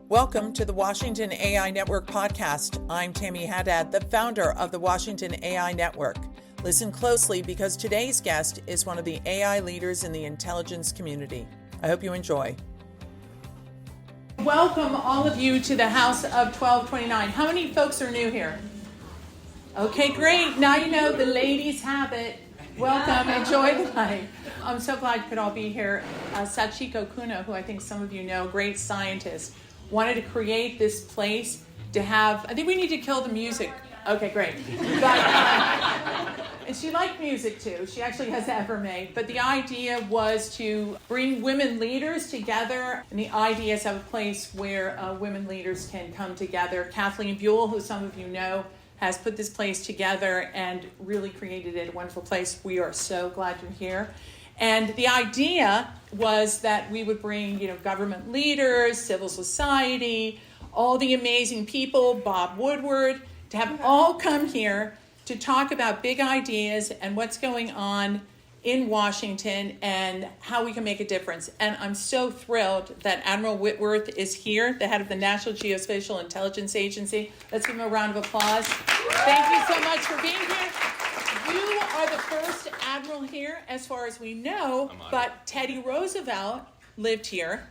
Welcome to the Washington AI Network podcast. I'm Tammy Haddad, the founder of the Washington AI Network. Listen closely because today's guest is one of the AI leaders in the intelligence community. I hope you enjoy. Welcome all of you to the House of 1229. How many folks are new here? Okay, great. Now you know the ladies have it. Welcome. Enjoy the night. I'm so glad you could all be here. Sachiko Kuno, who I think some of you know, great scientist, wanted to create this place to have, I think we need to kill the music. Okay, great. But, and she liked music too. She actually has Evermade. But the idea was to bring women leaders together. And the idea is to have a place where women leaders can come together. Kathleen Buell, who some of you know, has put this place together and really created it a wonderful place. We are so glad you're here. And the idea was that we would bring, government leaders, civil society, all the amazing people, Bob Woodward, to have all come here to talk about big ideas and what's going on in Washington and how we can make a difference. And I'm so thrilled that Admiral Whitworth is here, the head of the National Geospatial-Intelligence Agency. Let's give him a round of applause. Thank you so much for being here. You are the first admiral here, as far as we know, but Teddy Roosevelt lived here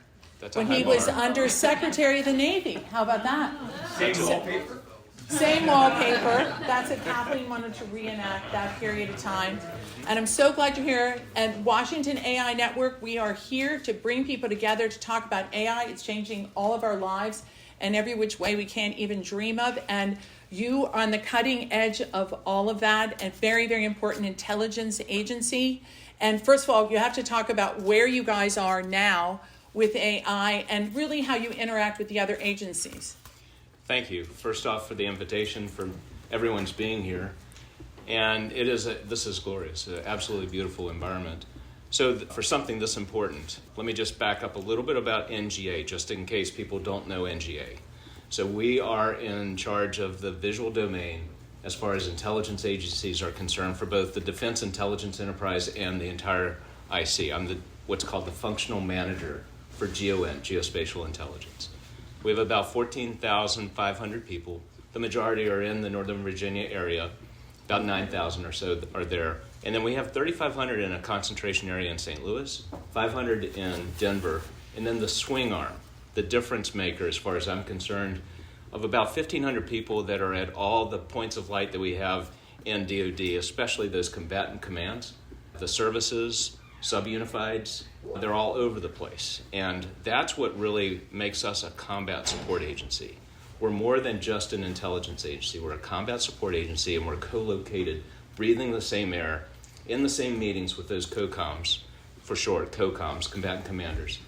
when he was under Secretary of the Navy. How about that? Same wallpaper? Same wallpaper. That's it. Kathleen wanted to reenact that period of time. And I'm so glad you're here. And Washington AI Network, we are here to bring people together to talk about AI. It's changing all of our lives in every which way we can't even dream of. And you are on the cutting edge of all of that, and very, very important intelligence agency. And first of all, you have to talk about where you guys are now with AI and really how you interact with the other agencies. Thank you. First off, for the invitation, for everyone's being here. And this is glorious, an absolutely beautiful environment. So for something this important, let me just back up a little bit about NGA, just in case people don't know NGA. So we are in charge of the visual domain as far as intelligence agencies are concerned for both the Defense Intelligence Enterprise and the entire IC. I'm what's called the functional manager for geospatial intelligence. We have about 14,500 people. The majority are in the Northern Virginia area. About 9,000 or so are there. And then we have 3,500 in a concentration area in St. Louis, 500 in Denver, and then the swing arm, the difference maker, as far as I'm concerned, of about 1,500 people that are at all the points of light that we have in DoD, especially those combatant commands, the services, sub-unifieds, they're all over the place. And that's what really makes us a combat support agency. We're more than just an intelligence agency. We're a combat support agency, and we're co-located, breathing the same air, in the same meetings with those COCOMs, for short, COCOMs, combatant commanders,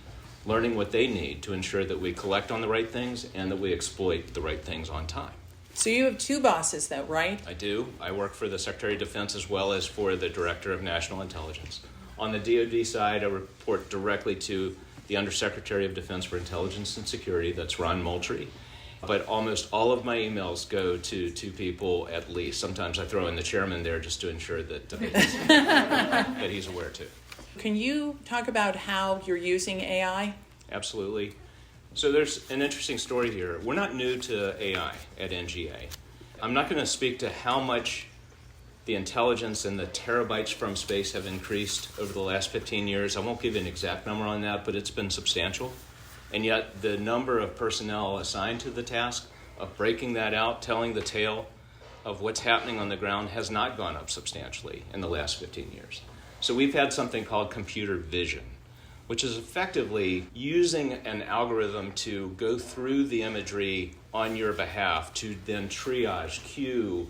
learning what they need to ensure that we collect on the right things and that we exploit the right things on time. So you have two bosses, though, right? I do. I work for the Secretary of Defense as well as for the Director of National Intelligence. On the DoD side, I report directly to the Undersecretary of Defense for Intelligence and Security, that's Ron Moultrie. But almost all of my emails go to two people at least. Sometimes I throw in the chairman there just to ensure that, that he's aware too. Can you talk about how you're using AI? Absolutely. So there's an interesting story here. We're not new to AI at NGA. I'm not going to speak to how much the intelligence and the terabytes from space have increased over the last 15 years. I won't give you an exact number on that, but it's been substantial. And yet the number of personnel assigned to the task of breaking that out, telling the tale of what's happening on the ground has not gone up substantially in the last 15 years. So we've had something called computer vision, which is effectively using an algorithm to go through the imagery on your behalf to then triage, cue,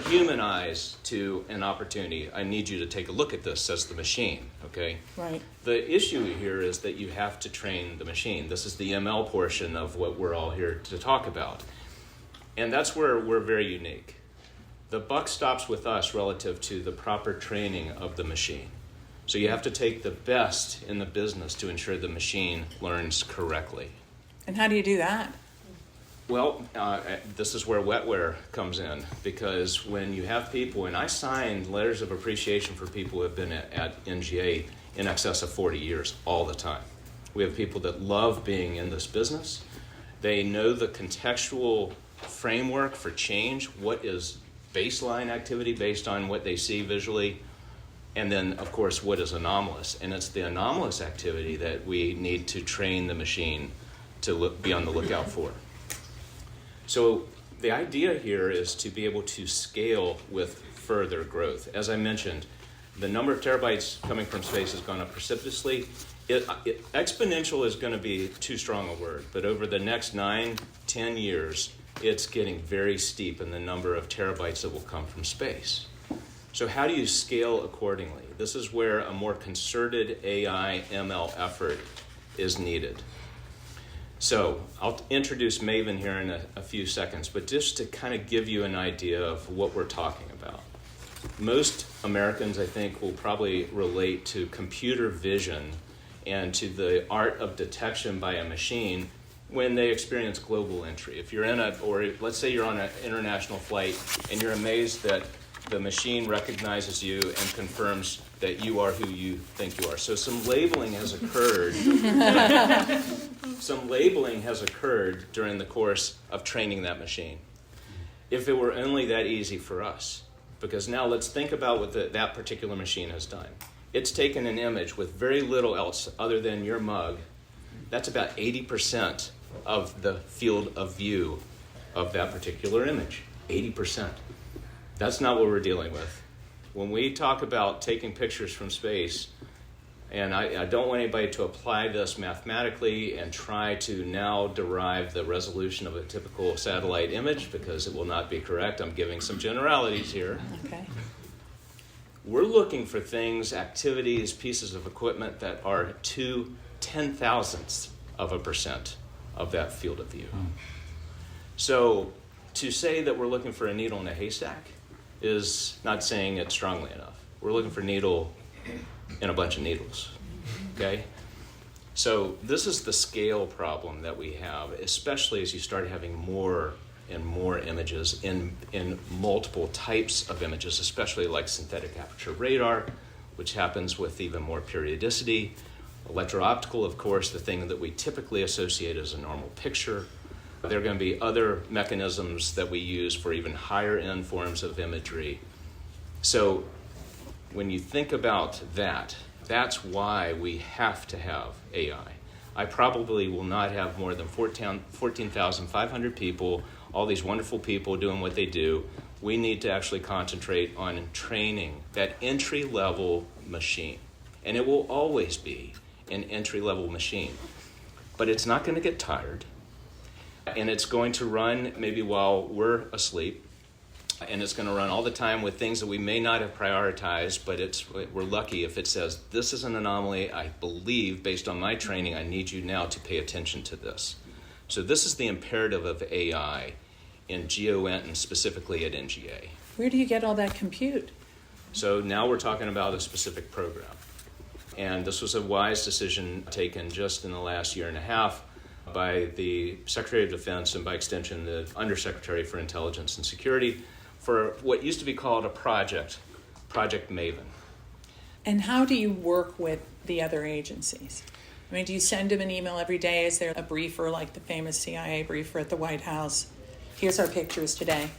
humanize to an opportunity. I need you to take a look at this, says the machine, okay? Right. The issue here is that you have to train the machine. This is the ML portion of what we're all here to talk about. And that's where we're very unique. The buck stops with us relative to the proper training of the machine. So you have to take the best in the business to ensure the machine learns correctly. And how do you do that? Well, this is where wetware comes in, because when you have people, and I signed letters of appreciation for people who have been at NGA in excess of 40 years all the time. We have people that love being in this business, They know the contextual framework for change, what is baseline activity based on what they see visually, and then, of course, what is anomalous. And it's the anomalous activity that we need to train the machine to be on the lookout for. So the idea here is to be able to scale with further growth. As I mentioned, the number of terabytes coming from space has gone up precipitously. Exponential is going to be too strong a word, but over the next 9-10 years, it's getting very steep in the number of terabytes that will come from space. So how do you scale accordingly? This is where a more concerted AI ML effort is needed. So I'll introduce Maven here in a few seconds, but just to kind of give you an idea of what we're talking about. Most Americans, I think, will probably relate to computer vision and to the art of detection by a machine when they experience global entry. If you're or let's say you're on an international flight and you're amazed that the machine recognizes you and confirms that you are who you think you are. So some labeling has occurred. Some labeling has occurred during the course of training that machine. If it were only that easy for us, because now let's think about what that particular machine has done. It's taken an image with very little else other than your mug. That's about 80% of the field of view of that particular image. 80%. That's not what we're dealing with. When we talk about taking pictures from space, and I don't want anybody to apply this mathematically and try to now derive the resolution of a typical satellite image, because it will not be correct. I'm giving some generalities here. Okay. We're looking for things, activities, pieces of equipment that are 0.002% of that field of view. So to say that we're looking for a needle in a haystack is not saying it strongly enough. We're looking for a needle in a bunch of needles, okay? So this is the scale problem that we have, especially as you start having more and more images in multiple types of images, especially like synthetic aperture radar, which happens with even more periodicity. Electro-optical, of course, the thing that we typically associate as a normal picture. There are going to be other mechanisms that we use for even higher end forms of imagery. So when you think about that, that's why we have to have AI. I probably will not have more than 14,500 people, all these wonderful people doing what they do. We need to actually concentrate on training that entry-level machine. And it will always be an entry-level machine. But it's not going to get tired. And it's going to run maybe while we're asleep. And it's going to run all the time with things that we may not have prioritized, but we're lucky if it says, this is an anomaly. I believe, based on my training, I need you now to pay attention to this. So this is the imperative of AI in GeoInt and specifically at NGA. Where do you get all that compute? So now we're talking about a specific program. And this was a wise decision taken just in the last year and a half by the Secretary of Defense and by extension the Undersecretary for Intelligence and Security for what used to be called a Project Maven. And how do you work with the other agencies? I mean, do you send them an email every day? Is there a briefer like the famous CIA briefer at the White House? Here's our pictures today.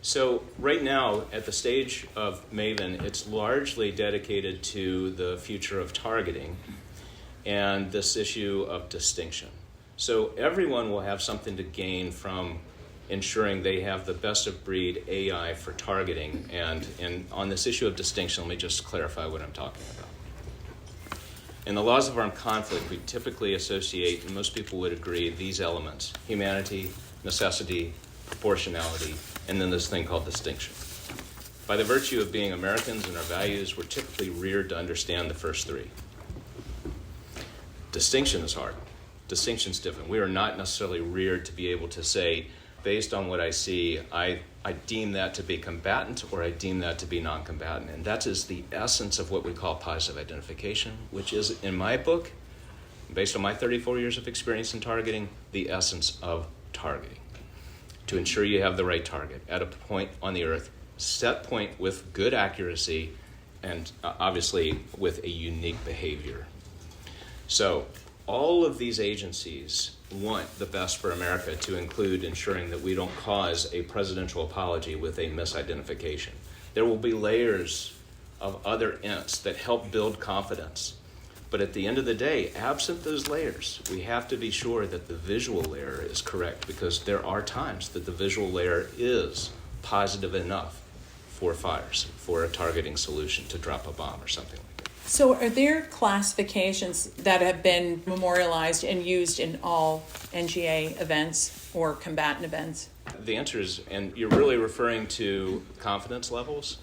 So right now, at the stage of Maven, it's largely dedicated to the future of targeting and this issue of distinction. So everyone will have something to gain from ensuring they have the best of breed AI for targeting. And on this issue of distinction, let me just clarify what I'm talking about. In the laws of armed conflict, we typically associate, and most people would agree, these elements: humanity, necessity, proportionality, and then this thing called distinction. By the virtue of being Americans and our values, we're typically reared to understand the first three. Distinction is hard. Distinction's different. We are not necessarily reared to be able to say, based on what I see, I deem that to be combatant or I deem that to be non-combatant. And that is the essence of what we call positive identification, which is, in my book, based on my 34 years of experience in targeting, the essence of targeting. To ensure you have the right target at a point on the earth, set point with good accuracy, and obviously with a unique behavior. So all of these agencies want the best for America to include ensuring that we don't cause a presidential apology with a misidentification. There will be layers of other ints that help build confidence. But at the end of the day, absent those layers, we have to be sure that the visual layer is correct, because there are times that the visual layer is positive enough for fires, for a targeting solution to drop a bomb or something like that. So are there classifications that have been memorialized and used in all NGA events or combatant events? The answer is, and you're really referring to confidence levels,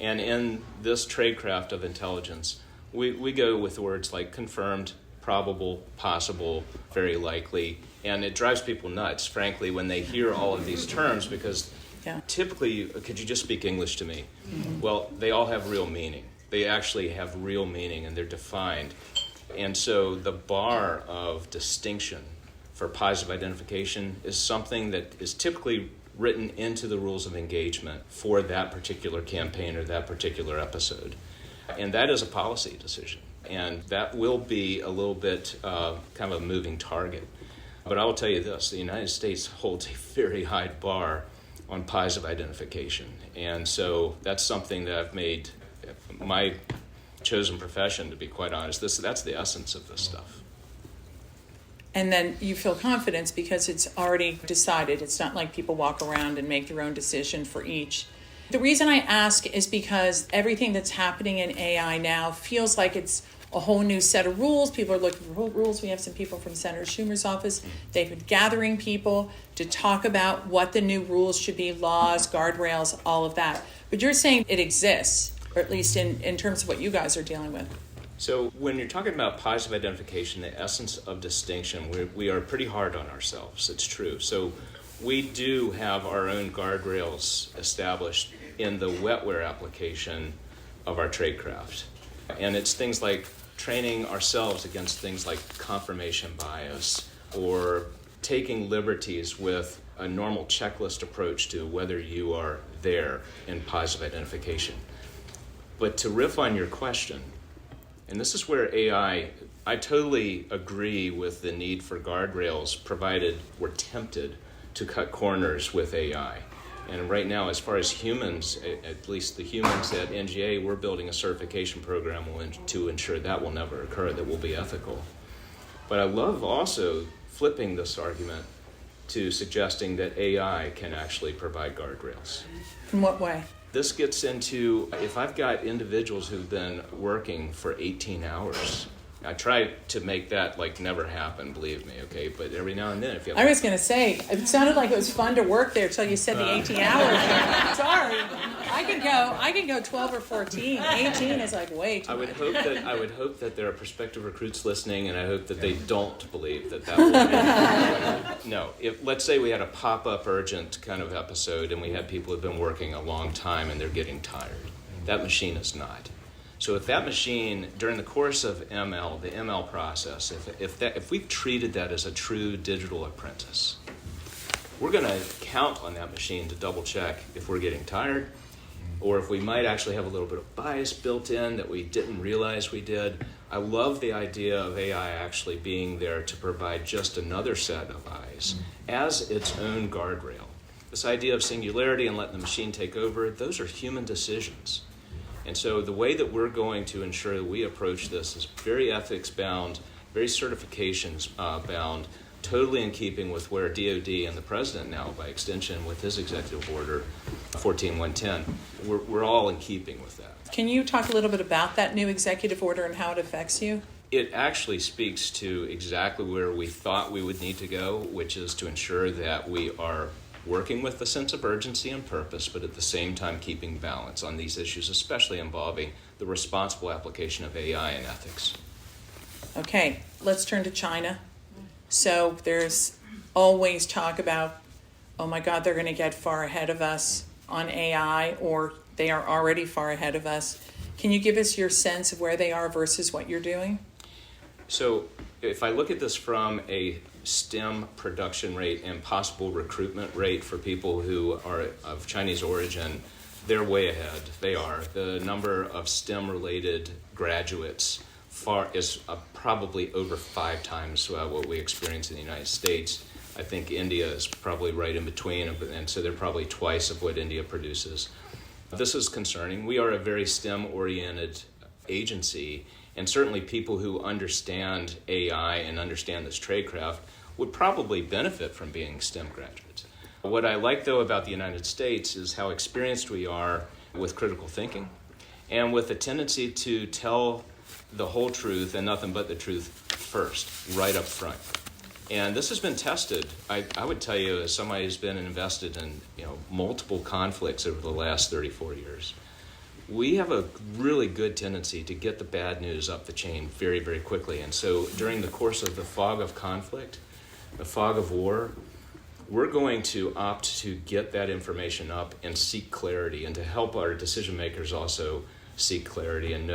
and in this tradecraft of intelligence, we go with words like confirmed, probable, possible, very likely, and it drives people nuts, frankly, when they hear all of these terms, because typically, could you just speak English to me? Mm-hmm. Well, they all have real meaning. They actually have real meaning, and they're defined. And so the bar of distinction for positive identification is something that is typically written into the rules of engagement for that particular campaign or that particular episode. And that is a policy decision. And that will be a little bit kind of a moving target. But I will tell you this, the United States holds a very high bar on positive identification. And so that's something that I've made my chosen profession, to be quite honest. That's the essence of this stuff. And then you feel confidence because it's already decided. It's not like people walk around and make their own decision for each. The reason I ask is because everything that's happening in AI now feels like it's a whole new set of rules. People are looking for rules. We have some people from Senator Schumer's office. They've been gathering people to talk about what the new rules should be, laws, guardrails, all of that. But you're saying it exists, or at least in terms of what you guys are dealing with. So when you're talking about positive identification, the essence of distinction, we are pretty hard on ourselves. It's true. So we do have our own guardrails established in the wetware application of our tradecraft. And it's things like training ourselves against things like confirmation bias or taking liberties with a normal checklist approach to whether you are there in positive identification. But to riff on your question, and this is where AI, I totally agree with the need for guardrails provided we're tempted to cut corners with AI. And right now, as far as humans, at least the humans at NGA, we're building a certification program to ensure that will never occur, that will be ethical. But I love also flipping this argument to suggesting that AI can actually provide guardrails. In what way? This gets into, if I've got individuals who've been working for 18 hours, I try to make that like never happen, believe me, okay? But every now and then, if you have... I was going to say, it sounded like it was fun to work there until you said the 18 hours. Sorry. I can go 12 or 14. 18 is like way too much. I would hope that there are prospective recruits listening, and I hope that they don't believe that will be. No, let's say we had a pop-up urgent kind of episode, and we had people who've been working a long time, and they're getting tired. That machine is not. So if that machine, during the course of ML, the ML process, if we've treated that as a true digital apprentice, we're going to count on that machine to double check if we're getting tired, or if we might actually have a little bit of bias built in that we didn't realize we did. I love the idea of AI actually being there to provide just another set of eyes as its own guardrail. This idea of singularity and letting the machine take over, those are human decisions. And so the way that we're going to ensure that we approach this is very ethics-bound, very certifications-bound, totally in keeping with where DOD and the President now, by extension, with his executive order 14110, we're all in keeping with that. Can you talk a little bit about that new executive order and how it affects you? It actually speaks to exactly where we thought we would need to go, which is to ensure that we are working with a sense of urgency and purpose, but at the same time keeping balance on these issues, especially involving the responsible application of AI and ethics. Okay, let's turn to China. So there's always talk about, oh my God, they're going to get far ahead of us on AI, or they are already far ahead of us. Can you give us your sense of where they are versus what you're doing? So if I look at this from a STEM production rate and possible recruitment rate for people who are of Chinese origin, they're way ahead. They are. The number of STEM-related graduates probably over 5 times what we experience in the United States. I think India is probably right in between, and so they're probably twice of what India produces. This is concerning. We are a very STEM-oriented agency, and certainly people who understand AI and understand this tradecraft would probably benefit from being STEM graduates. What I like, though, about the United States is how experienced we are with critical thinking and with a tendency to tell the whole truth and nothing but the truth first, right up front. And this has been tested. I would tell you, as somebody who's been invested in multiple conflicts over the last 34 years, we have a really good tendency to get the bad news up the chain very, very quickly. And so during the course of the fog of conflict, the fog of war, we're going to opt to get that information up and seek clarity, and to help our decision makers also seek clarity and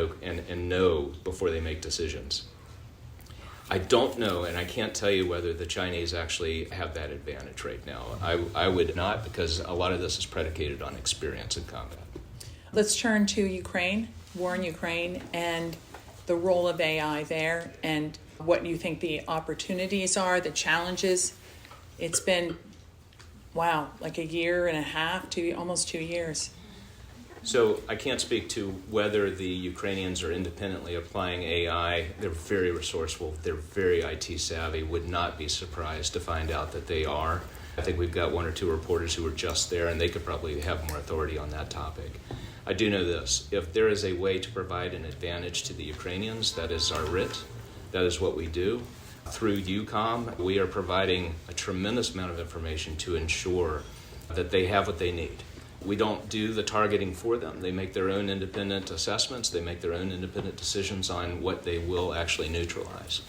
know before they make decisions. I don't know, and I can't tell you whether the Chinese actually have that advantage right now. I would not, because a lot of this is predicated on experience in combat. Let's turn to Ukraine, war in Ukraine, and the role of AI there, and what you think the opportunities are, the challenges. It's been, like a year and a half to almost 2 years. So I can't speak to whether the Ukrainians are independently applying AI. They're very resourceful. They're very IT savvy. Would not be surprised to find out that they are. I think we've got 1 or 2 reporters who were just there, and they could probably have more authority on that topic. I do know this. If there is a way to provide an advantage to the Ukrainians, that is our writ. That is what we do. Through EUCOM, we are providing a tremendous amount of information to ensure that they have what they need. We don't do the targeting for them. They make their own independent assessments. They make their own independent decisions on what they will actually neutralize.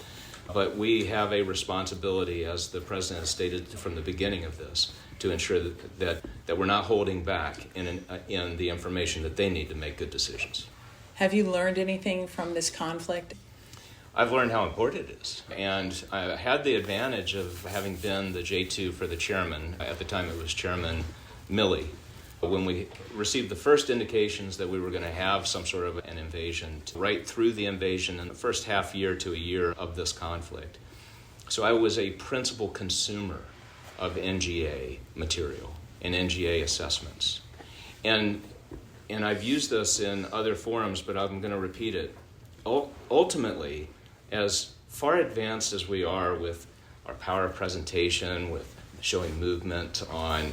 But we have a responsibility, as the President has stated from the beginning of this, to ensure that we're not holding back in the information that they need to make good decisions. Have you learned anything from this conflict? I've learned how important it is. And I had the advantage of having been the J2 for the chairman. At the time it was Chairman Milley. When we received the first indications that we were going to have some sort of an invasion, right through the invasion in the first half year to a year of this conflict. So I was a principal consumer of NGA material and NGA assessments. And I've used this in other forums, but I'm going to repeat it. Ultimately, as far advanced as we are with our power of presentation, with showing movement on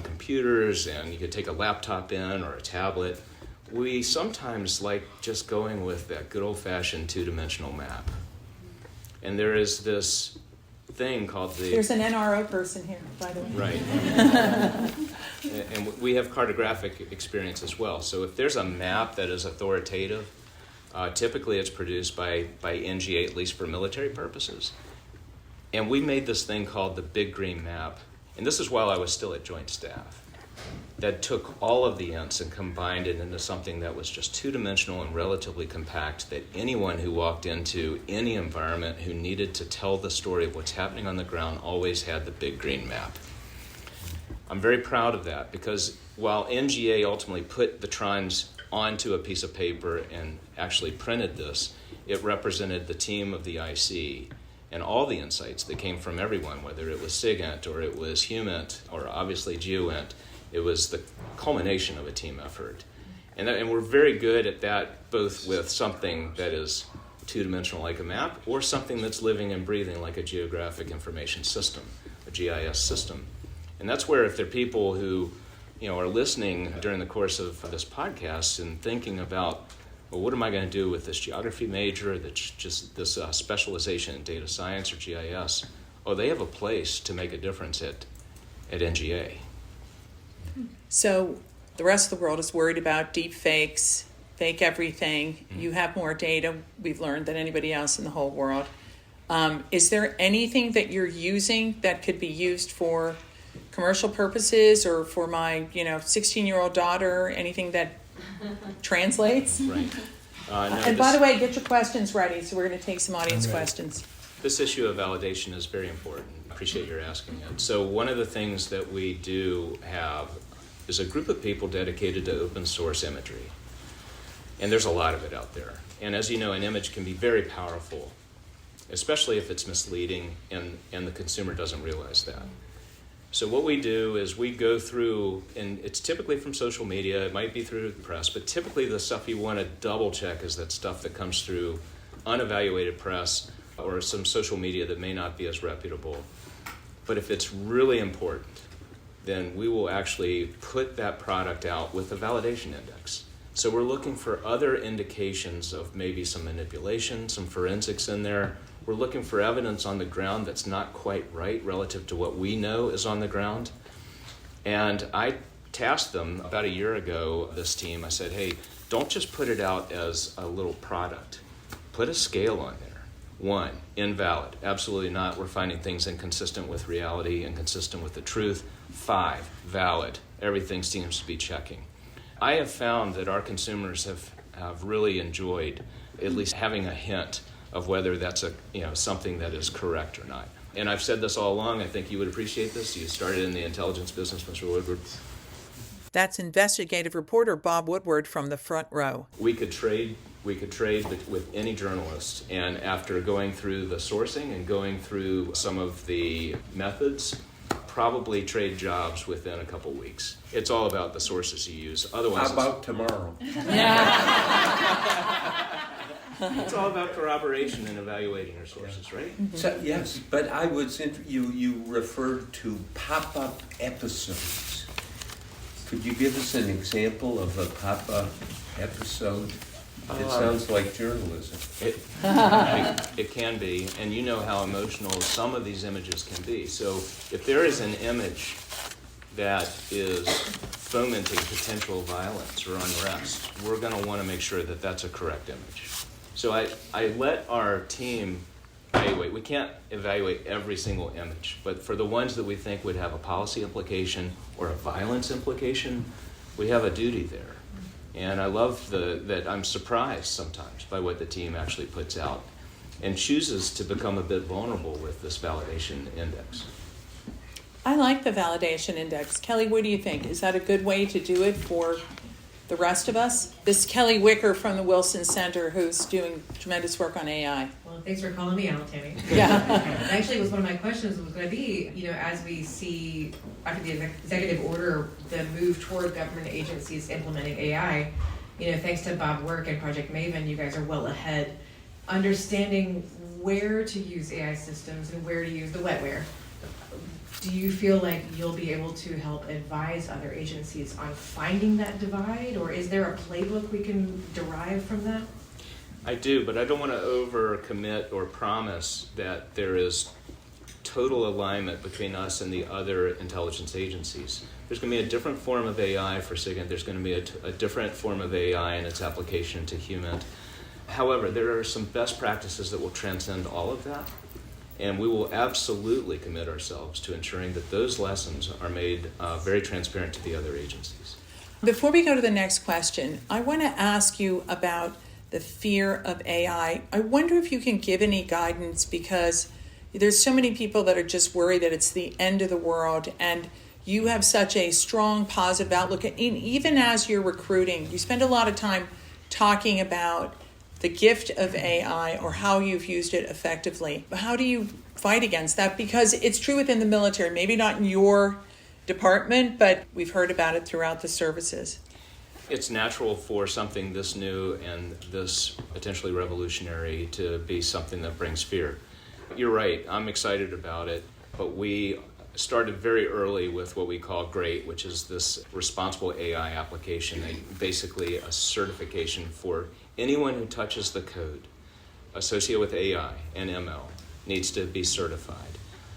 computers, and you could take a laptop in or a tablet, we sometimes like just going with that good old-fashioned 2-dimensional map. And there is this thing called There's an NRO person here, by the way. Right. And we have cartographic experience as well. So if there's a map that is authoritative, typically it's produced by NGA, at least for military purposes. And we made this thing called the Big Green Map. And this is while I was still at Joint Staff, that took all of the INTs and combined it into something that was just 2-dimensional and relatively compact, that anyone who walked into any environment who needed to tell the story of what's happening on the ground always had the Big Green Map. I'm very proud of that, because while NGA ultimately put the trons onto a piece of paper and actually printed this, it represented the team of the IC. And all the insights that came from everyone, whether it was SIGINT or it was HUMINT or obviously GEOINT, it was the culmination of a team effort. And we're very good at that, both with something that is 2-dimensional like a map, or something that's living and breathing like a geographic information system, a GIS system. And that's where, if there are people who are listening during the course of this podcast and thinking about, well, what am I going to do with this geography major, that's just this specialization in data science or GIS? Oh, they have a place to make a difference at NGA. So the rest of the world is worried about deep fakes, fake everything. Mm-hmm. You have more data, we've learned, than anybody else in the whole world. Is there anything that you're using that could be used for commercial purposes, or for my 16-year-old daughter, anything that translates? Right. And by the way, get your questions ready. So we're going to take some audience questions. This issue of validation is very important. I appreciate your asking it. So one of the things that we do have is a group of people dedicated to open source imagery. And there's a lot of it out there. And as you know, an image can be very powerful, especially if it's misleading and the consumer doesn't realize that. So what we do is we go through, and it's typically from social media, it might be through the press, but typically the stuff you want to double check is that stuff that comes through unevaluated press or some social media that may not be as reputable. But if it's really important, then we will actually put that product out with a validation index. So we're looking for other indications of maybe some manipulation, some forensics in there. We're looking for evidence on the ground that's not quite right relative to what we know is on the ground. And I tasked them about a year ago, this team, I said, hey, don't just put it out as a little product. Put a scale on there. 1, invalid. Absolutely not. We're finding things inconsistent with reality, inconsistent with the truth. 5, valid. Everything seems to be checking. I have found that our consumers have really enjoyed at least having a hint of whether that's something that is correct or not. And I've said this all along. I think you would appreciate this. You started in the intelligence business, Mr. Whitworth. That's investigative reporter Bob Whitworth from the front row. We could trade with any journalist, and after going through the sourcing and going through some of the methods, probably trade jobs within a couple weeks. It's all about the sources you use. Otherwise, how about tomorrow? It's all about corroboration and evaluating your sources, right? Mm-hmm. So, yes, but I was you referred to pop-up episodes. Could you give us an example of a pop-up episode? It sounds like journalism. It can be, and you know how emotional some of these images can be. So if there is an image that is fomenting potential violence or unrest, we're going to want to make sure that that's a correct image. So I let our team evaluate. We can't evaluate every single image, but for the ones that we think would have a policy implication or a violence implication, we have a duty there. And I love that I'm surprised sometimes by what the team actually puts out and chooses to become a bit vulnerable with this validation index. I like the validation index. Kelly, what do you think? Is that a good way to do it for the rest of us? This is Kelly Wicker from the Wilson Center, who's doing tremendous work on AI. Well, thanks for calling me out, Tammy. Yeah. Actually, it was one of my questions was going to be, as we see after the executive order, the move toward government agencies implementing AI, thanks to Bob Work and Project Maven, you guys are well ahead. Understanding where to use AI systems and where to use the wetware. Do you feel like you'll be able to help advise other agencies on finding that divide, or is there a playbook we can derive from that? I do, but I don't want to overcommit or promise that there is total alignment between us and the other intelligence agencies. There's going to be a different form of AI for SIGINT. There's going to be a different form of AI and its application to human. However, there are some best practices that will transcend all of that. And we will absolutely commit ourselves to ensuring that those lessons are made very transparent to the other agencies. Before we go to the next question, I want to ask you about the fear of AI. I wonder if you can give any guidance, because there's so many people that are just worried that it's the end of the world, and you have such a strong positive outlook. And even as you're recruiting, you spend a lot of time talking about the gift of AI or how you've used it effectively. How do you fight against that? Because it's true within the military, maybe not in your department, but we've heard about it throughout the services. It's natural for something this new and this potentially revolutionary to be something that brings fear. You're right, I'm excited about it, but we started very early with what we call GREAT, which is this responsible AI application, basically a certification for anyone who touches the code associated with AI and ML needs to be certified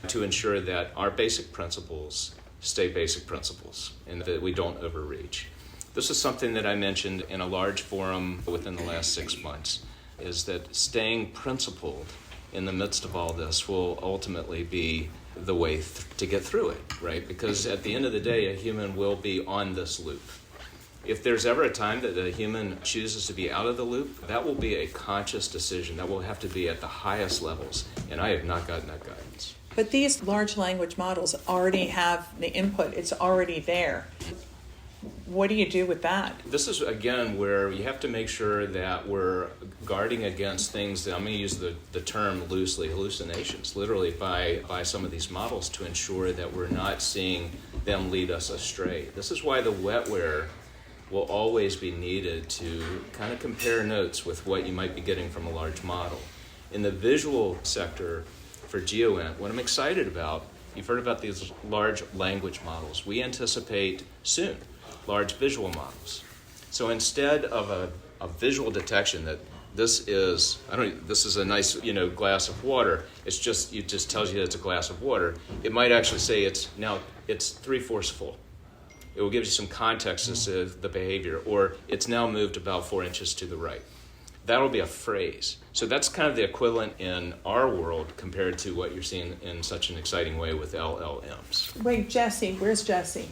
to ensure that our basic principles stay basic principles and that we don't overreach. This is something that I mentioned in a large forum within the last 6 months, is that staying principled in the midst of all this will ultimately be the way to get through it, right? Because at the end of the day, a human will be on this loop. If there's ever a time that a human chooses to be out of the loop, that will be a conscious decision. That will have to be at the highest levels, and I have not gotten that guidance. But these large language models already have the input. It's already there. what do you do with that? This is, again, where you have to make sure that we're guarding against things that, I'm going to use the term loosely, hallucinations, literally by some of these models, to ensure that we're not seeing them lead us astray. This is why the wetware will always be needed to kind of compare notes with what you might be getting from a large model. In the visual sector for GeoInt, what I'm excited about, you've heard about these large language models. We anticipate soon large visual models. So instead of a visual detection that this is a nice glass of water, it just tells you that it's a glass of water, it might actually say it's 3/4 full. It will give you some context as to the behavior, or it's now moved about 4 inches to the right. That'll be a phrase. So that's kind of the equivalent in our world compared to what you're seeing in such an exciting way with LLMs. Wait, Jesse, where's Jesse?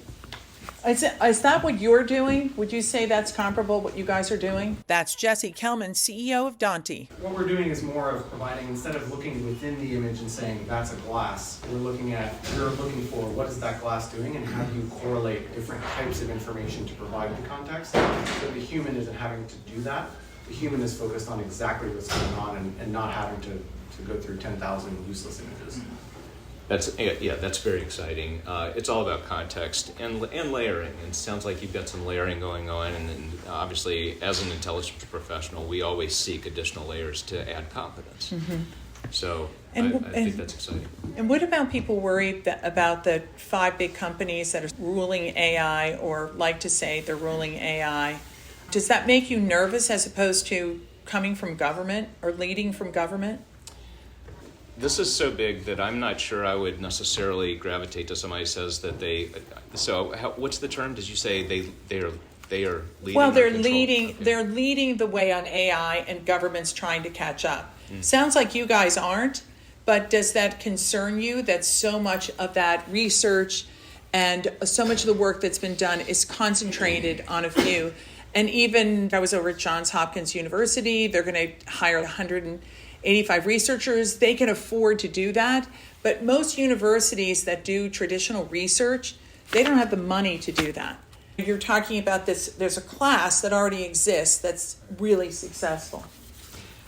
Is that what you're doing? Would you say that's comparable what you guys are doing? That's Jesse Kelman, CEO of Dante. What we're doing is more of providing, instead of looking within the image and saying that's a glass, you're looking for what is that glass doing and how do you correlate different types of information to provide the context. So the human isn't having to do that. The human is focused on exactly what's going on and not having to go through 10,000 useless images. That's very exciting. It's all about context and layering. And it sounds like you've got some layering going on. And obviously, as an intelligence professional, we always seek additional layers to add confidence. Mm-hmm. So I think that's exciting. And what about people worried about the 5 big companies that are ruling AI, or like to say they're ruling AI? Does that make you nervous as opposed to coming from government or leading from government? This is so big that I'm not sure I would necessarily gravitate to somebody who says that they. So, what's the term? Did you say they are leading? Well, they're leading. Okay. They're leading the way on AI, and government's trying to catch up. Sounds like you guys aren't, but does that concern you that so much of that research and so much of the work that's been done is concentrated on a few? And even I was over at Johns Hopkins University. They're going to hire 185 researchers. They can afford to do that. But most universities that do traditional research, they don't have the money to do that. You're talking about this, there's a class that already exists that's really successful.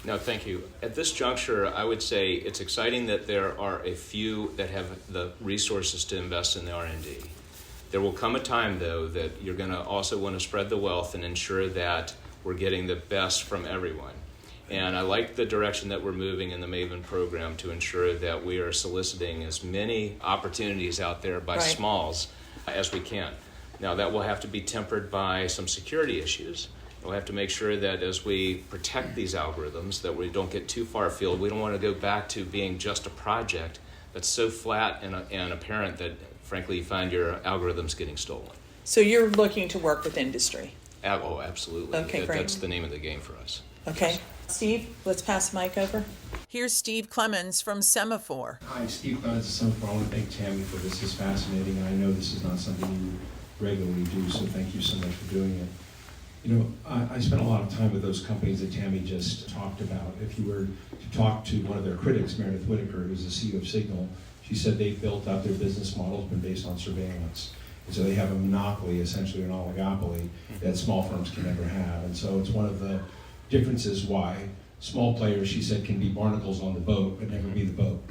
No, thank you. At this juncture, I would say it's exciting that there are a few that have the resources to invest in the R&D. There will come a time, though, that you're going to also want to spread the wealth and ensure that we're getting the best from everyone. And I like the direction that we're moving in the MAVEN program to ensure that we are soliciting as many opportunities out there by smalls as we can. Now, that will have to be tempered by some security issues. We'll have to make sure that as we protect these algorithms, that we don't get too far afield. We don't want to go back to being just a project that's so flat and apparent that, frankly, you find your algorithms getting stolen. So you're looking to work with industry? Oh, absolutely. Okay, great. That's the name of the game for us. Okay. Yes. Steve, let's pass the mic over. Here's Steve Clemens from Semaphore. Hi, Steve Clemens of Semaphore. I want to thank Tammy for this. It's fascinating. I know this is not something you regularly do, so thank you so much for doing it. You know, I spent a lot of time with those companies that Tammy just talked about. If you were to talk to one of their critics, Meredith Whitaker, who's the CEO of Signal, she said they've built up their business models been based on surveillance. And so they have a monopoly, essentially an oligopoly, that small firms can never have. And so it's one of the differences why small players, she said, can be barnacles on the boat, but never be the boat.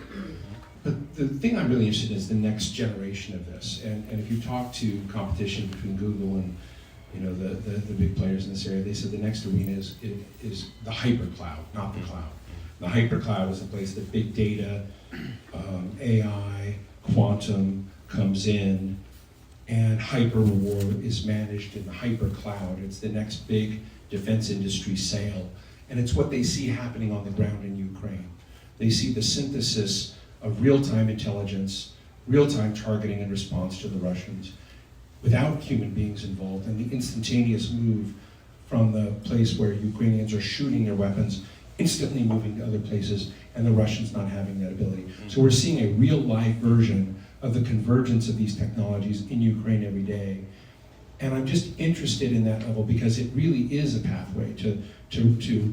But the thing I'm really interested in is the next generation of this. And if you talk to competition between Google and the big players in this area, they said the next arena is the hypercloud, not the cloud. The hypercloud is the place that big data, AI, quantum comes in, and hyper reward is managed in the hypercloud. It's the next big defense industry sale. And it's what they see happening on the ground in Ukraine. They see the synthesis of real-time intelligence, real-time targeting and response to the Russians, without human beings involved, and the instantaneous move from the place where Ukrainians are shooting their weapons, instantly moving to other places, and the Russians not having that ability. So we're seeing a real live version of the convergence of these technologies in Ukraine every day. And I'm just interested in that level because it really is a pathway to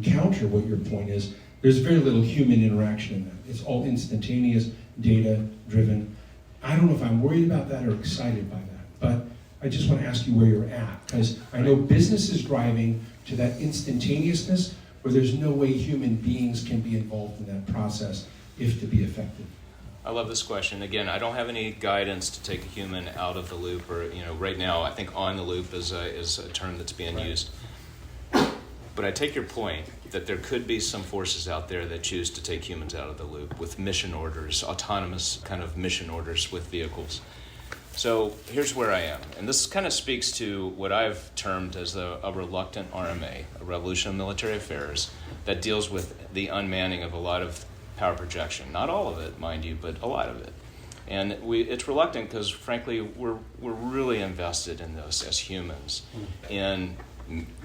counter what your point is. There's very little human interaction in that. It's all instantaneous, data-driven. I don't know if I'm worried about that or excited by that, but I just want to ask you where you're at, because I know business is driving to that instantaneousness where there's no way human beings can be involved in that process if to be effective. I love this question. Again, I don't have any guidance to take a human out of the loop, or right now I think on the loop is a term that's being used. But I take your point that there could be some forces out there that choose to take humans out of the loop with mission orders, autonomous kind of mission orders with vehicles. So here's where I am. And this kind of speaks to what I've termed as a reluctant RMA, a revolution of military affairs, that deals with the unmanning of a lot of power projection. Not all of it, mind you, but a lot of it. And it's reluctant because, frankly, we're really invested in this as humans, in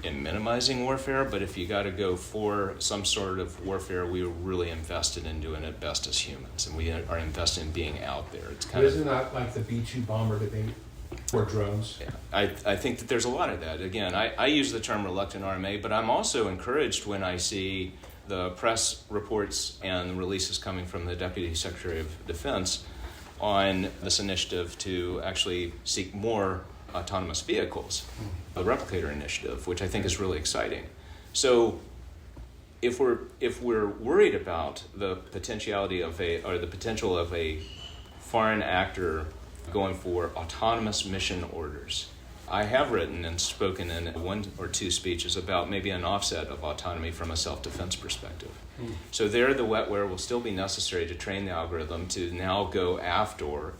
minimizing warfare, but if you got to go for some sort of warfare, we are really invested in doing it best as humans, and we are invested in being out there. It's kind isn't that like the B-2 bomber debate for drones? Yeah, I think that there's a lot of that. Again, I use the term reluctant RMA, but I'm also encouraged when I see the press reports and the releases coming from the Deputy Secretary of Defense on this initiative to actually seek more autonomous vehicles, the Replicator initiative, which I think is really exciting. So if we're worried about the potentiality of the potential of a foreign actor going for autonomous mission orders, I have written and spoken in 1 or 2 speeches about maybe an offset of autonomy from a self-defense perspective. So there, the wetware will still be necessary to train the algorithm to now go after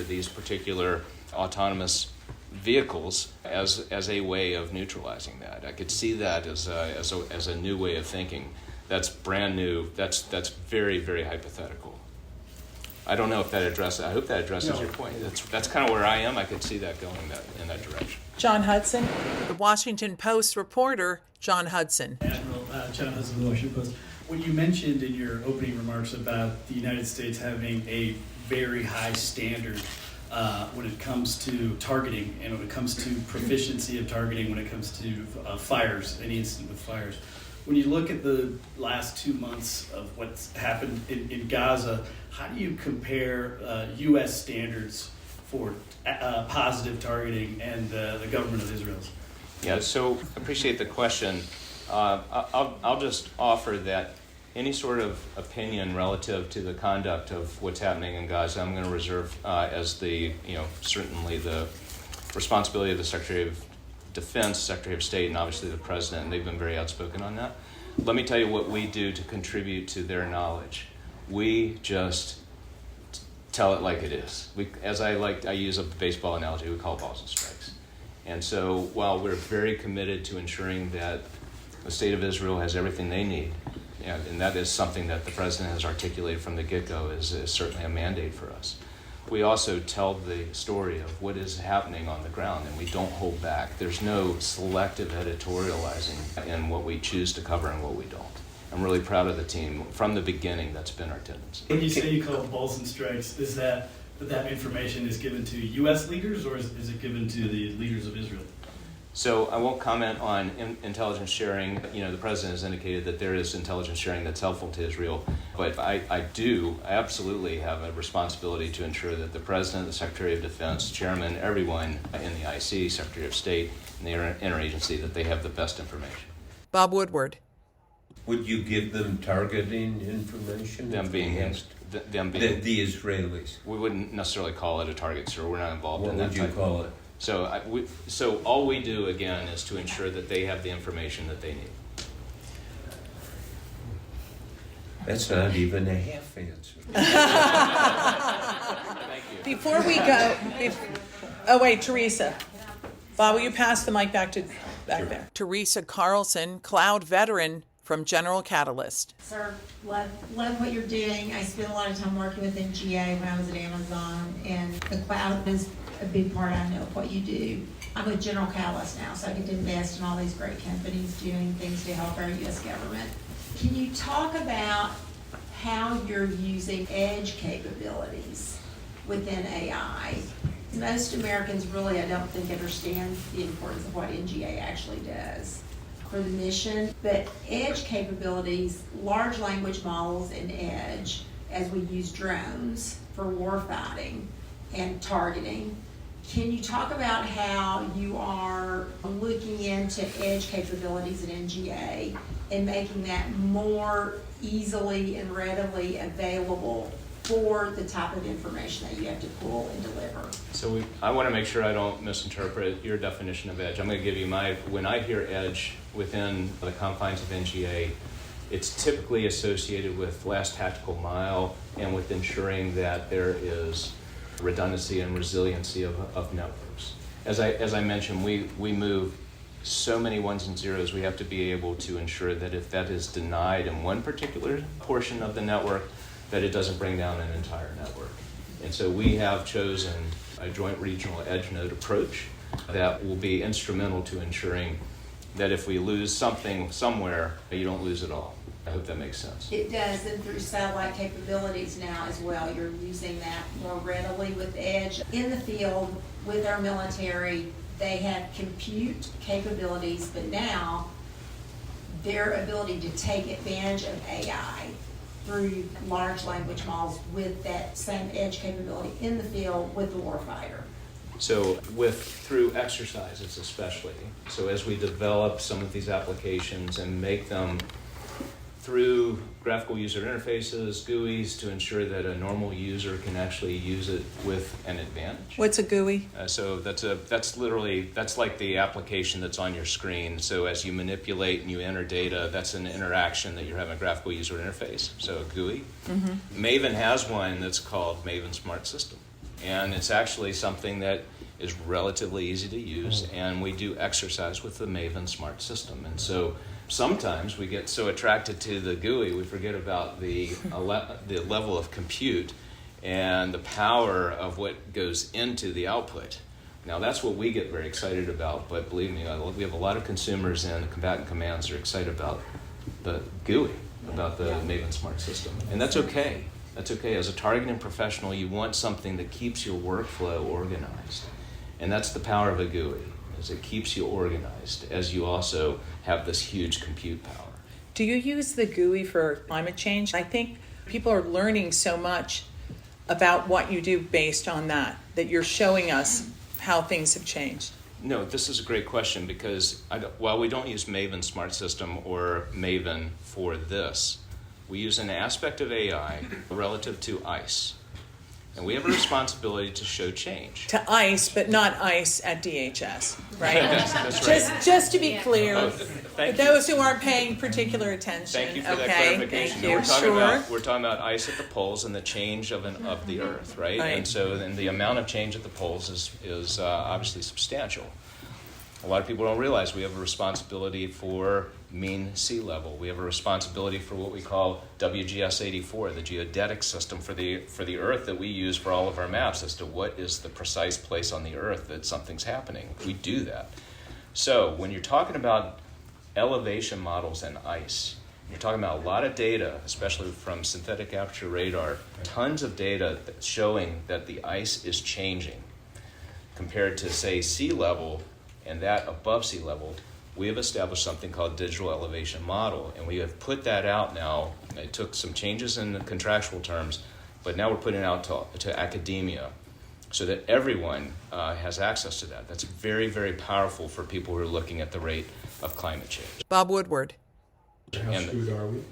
these particular autonomous vehicles as a way of neutralizing that. I could see that as a new way of thinking. That's brand new. That's very, very hypothetical. I don't know if that addresses. I hope that addresses your point. That's kind of where I am. I could see that going in that direction. John Hudson, the Washington Post reporter, John Hudson. Admiral John Hudson of the Washington Post. What you mentioned in your opening remarks about the United States having a very high standard when it comes to targeting and when it comes to proficiency of targeting, when it comes to fires, any incident with fires. When you look at the last 2 months of what's happened in Gaza, how do you compare U.S. standards for positive targeting and the government of Israel's? Yeah, so appreciate the question. I'll just offer that any sort of opinion relative to the conduct of what's happening in Gaza, I'm going to reserve as certainly the responsibility of the Secretary of Defense, Secretary of State, and obviously the President, and they've been very outspoken on that. Let me tell you what we do to contribute to their knowledge. We just tell it like it is. I use a baseball analogy, we call balls and strikes. And so while we're very committed to ensuring that the state of Israel has everything they need, and that is something that the President has articulated from the get-go is certainly a mandate for us. We also tell the story of what is happening on the ground, and we don't hold back. There's no selective editorializing in what we choose to cover and what we don't. I'm really proud of the team. From the beginning, that's been our tendency. When you say you call it balls and strikes, is that information is given to U.S. leaders, or is it given to the leaders of Israel? So I won't comment on intelligence sharing. The President has indicated that there is intelligence sharing that's helpful to Israel. But I absolutely have a responsibility to ensure that the President, the Secretary of Defense, Chairman, everyone in the IC, Secretary of State, and the interagency, that they have the best information. Bob Woodward. Would you give them targeting information? Them being the Israelis. We wouldn't necessarily call it a target, sir. We're not involved in that. What would you call it? So all we do, again, is to ensure that they have the information that they need. That's not even a half answer. Thank you. Before we go, Teresa. Bob, will you pass the mic back there? Teresa Carlson, cloud veteran from General Catalyst. Sir, love what you're doing. I spent a lot of time working with NGA when I was at Amazon, and the cloud is a big part, I know, of what you do. I'm with General Catalyst now, so I get to invest in all these great companies doing things to help our U.S. government. Can you talk about how you're using edge capabilities within AI? Most Americans really, I don't think, understand the importance of what NGA actually does for the mission, but edge capabilities, large language models and edge, as we use drones for warfighting and targeting, Can you talk about how you are looking into edge capabilities at NGA and making that more easily and readily available for the type of information that you have to pull and deliver? So I want to make sure I don't misinterpret your definition of edge. I'm going to give you when I hear edge within the confines of NGA, it's typically associated with last tactical mile and with ensuring that there is redundancy and resiliency of networks. As I mentioned, we move so many ones and zeros, we have to be able to ensure that if that is denied in one particular portion of the network, that it doesn't bring down an entire network. And so we have chosen a joint regional edge node approach that will be instrumental to ensuring that if we lose something somewhere, you don't lose it all. I hope that makes sense. It does, and through satellite capabilities now as well, you're using that more readily with edge. In the field, with our military, they have compute capabilities, but now their ability to take advantage of AI through large language models with that same edge capability in the field with the warfighter. So through exercises especially, so as we develop some of these applications and make them through graphical user interfaces, GUIs, to ensure that a normal user can actually use it with an advantage. What's a GUI? So that's like the application that's on your screen. So as you manipulate and you enter data, that's an interaction that you're having a graphical user interface. So a GUI. Mm-hmm. Maven has one that's called Maven Smart System. And it's actually something that is relatively easy to use, and we do exercise with the Maven Smart System. And so sometimes we get so attracted to the GUI, we forget about the level of compute and the power of what goes into the output. Now, that's what we get very excited about, but believe me, we have a lot of consumers and combatant commands are excited about the GUI, about the Maven Smart System. And that's okay. That's okay. As a targeting professional, you want something that keeps your workflow organized. And that's the power of a GUI, is it keeps you organized as you also have this huge compute power. Do you use the GUI for climate change? I think people are learning so much about what you do based on that you're showing us how things have changed. No, this is a great question because while we don't use Maven Smart System or Maven for this, we use an aspect of AI relative to ICE. And we have a responsibility to show change. To ICE, but not ICE at DHS, right? That's right. Just to be clear, for those who aren't paying particular attention. Thank you for that clarification. Thank you. We're talking about ice at the poles and the change of the Earth, right? And so then the amount of change at the poles is obviously substantial. A lot of people don't realize we have a responsibility for mean sea level. We have a responsibility for what we call WGS-84, the geodetic system for the Earth that we use for all of our maps as to what is the precise place on the Earth that something's happening. We do that. So when you're talking about elevation models and ice, you're talking about a lot of data, especially from synthetic aperture radar, tons of data that's showing that the ice is changing compared to, say, sea level and that above sea level. We have established something called digital elevation model, and we have put that out now. It took some changes in the contractual terms, but now we're putting it out to academia so that everyone has access to that. That's very, very powerful for people who are looking at the rate of climate change. Bob Woodward. How screwed are we?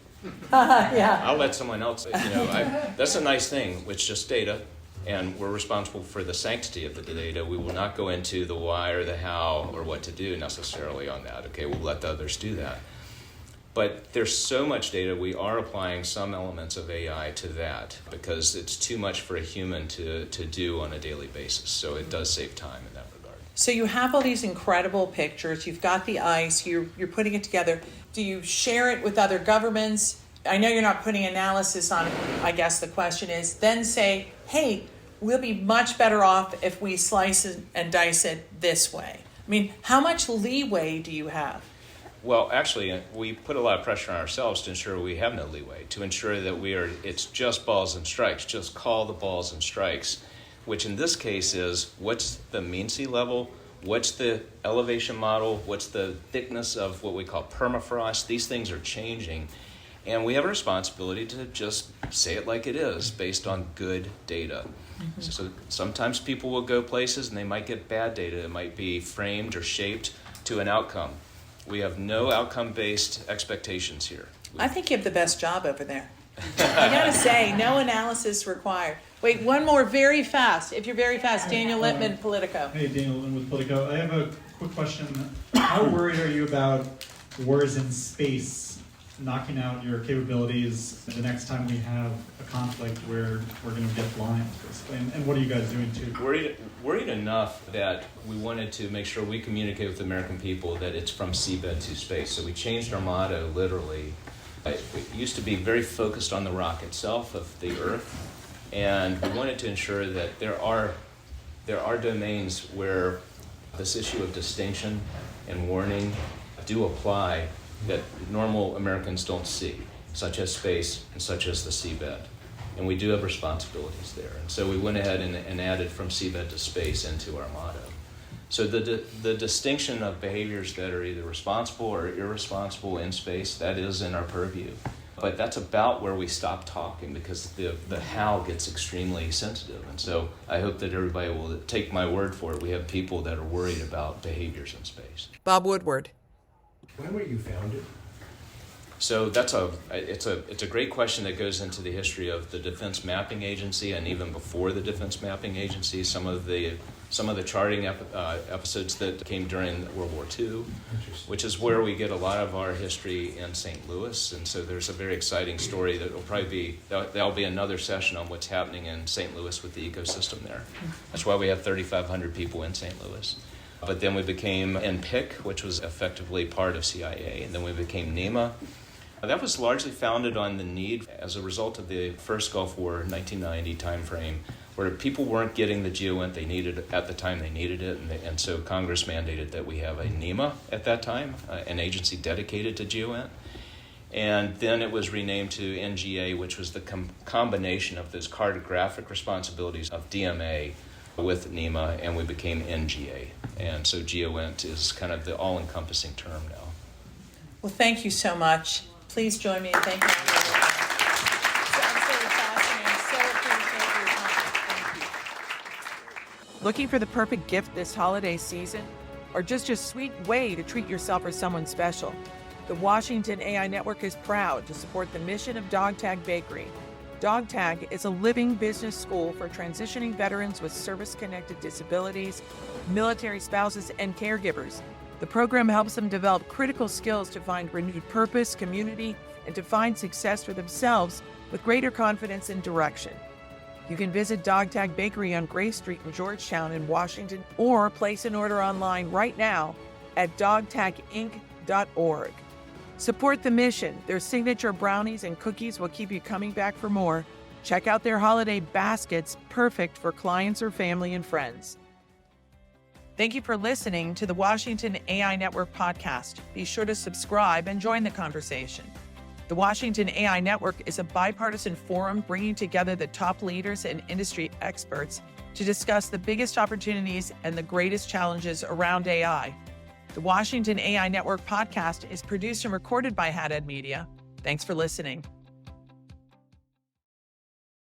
Yeah. I'll let someone else, that's a nice thing. It's just data, and we're responsible for the sanctity of the data. We will not go into the why or the how or what to do necessarily on that. Okay, we'll let the others do that. But there's so much data, we are applying some elements of AI to that because it's too much for a human to do on a daily basis. So it does save time in that regard. So you have all these incredible pictures. You've got the ice. You're putting it together. Do you share it with other governments? I know you're not putting analysis on it. I guess the question is then say, hey, we'll be much better off if we slice it and dice it this way. I mean, how much leeway do you have? Well, actually, we put a lot of pressure on ourselves to ensure we have no leeway, to ensure that it's just balls and strikes, just call the balls and strikes, which in this case is what's the mean sea level, what's the elevation model, what's the thickness of what we call permafrost. These things are changing. And we have a responsibility to just say it like it is, based on good data. So sometimes people will go places and they might get bad data. It might be framed or shaped to an outcome. We have no outcome-based expectations here. I think you have the best job over there. I gotta say, no analysis required. Wait, one more very fast. If you're very fast, Daniel Littman, Politico. Hey, Daniel Littman with Politico. I have a quick question. How worried are you about wars in space knocking out your capabilities the next time we have a conflict where we're going to get blind, basically? And what are you guys doing to? Worried enough that we wanted to make sure we communicate with the American people that it's from seabed to space. So we changed our motto literally. It used to be very focused on the rock itself of the Earth, and we wanted to ensure that there are domains where this issue of distinction and warning do apply that normal Americans don't see, such as space and such as the seabed. And we do have responsibilities there. And so we went ahead and added from seabed to space into our motto. So the distinction of behaviors that are either responsible or irresponsible in space, that is in our purview. But that's about where we stop talking, because the how gets extremely sensitive. And so I hope that everybody will take my word for it. We have people that are worried about behaviors in space. Bob Woodward. When were you founded? So it's a great question that goes into the history of the Defense Mapping Agency, and even before the Defense Mapping Agency, some of the charting episodes that came during World War II, which is where we get a lot of our history in St. Louis. And so there's a very exciting story that will probably be, that'll be another session on what's happening in St. Louis with the ecosystem there. That's why we have 3,500 people in St. Louis. But then we became NPIC, which was effectively part of CIA, and then we became NEMA. That was largely founded on the need as a result of the first Gulf War 1990 timeframe, where people weren't getting the GeoInt they needed at the time they needed it, and so Congress mandated that we have a NEMA at that time, an agency dedicated to GeoInt. And then it was renamed to NGA, which was the combination of those cartographic responsibilities of DMA with NEMA, and we became NGA. And so GeoInt is kind of the all-encompassing term now. Well, thank you so much. Please join me in thanking everyone. It's absolutely fascinating. So appreciate your time. Thank you. Looking for the perfect gift this holiday season? Or just a sweet way to treat yourself or someone special? The Washington AI Network is proud to support the mission of DogTag Bakery. DogTag is a living business school for transitioning veterans with service-connected disabilities, military spouses, and caregivers. The program helps them develop critical skills to find renewed purpose, community, and to find success for themselves with greater confidence and direction. You can visit DogTag Bakery on Gray Street in Georgetown in Washington, or place an order online right now at dogtaginc.org. Support the mission. Their signature brownies and cookies will keep you coming back for more. Check out their holiday baskets, perfect for clients or family and friends. Thank you for listening to the Washington AI Network podcast. Be sure to subscribe and join the conversation. The Washington AI Network is a bipartisan forum bringing together the top leaders and industry experts to discuss the biggest opportunities and the greatest challenges around AI. The Washington AI Network podcast is produced and recorded by Haddad Media. Thanks for listening.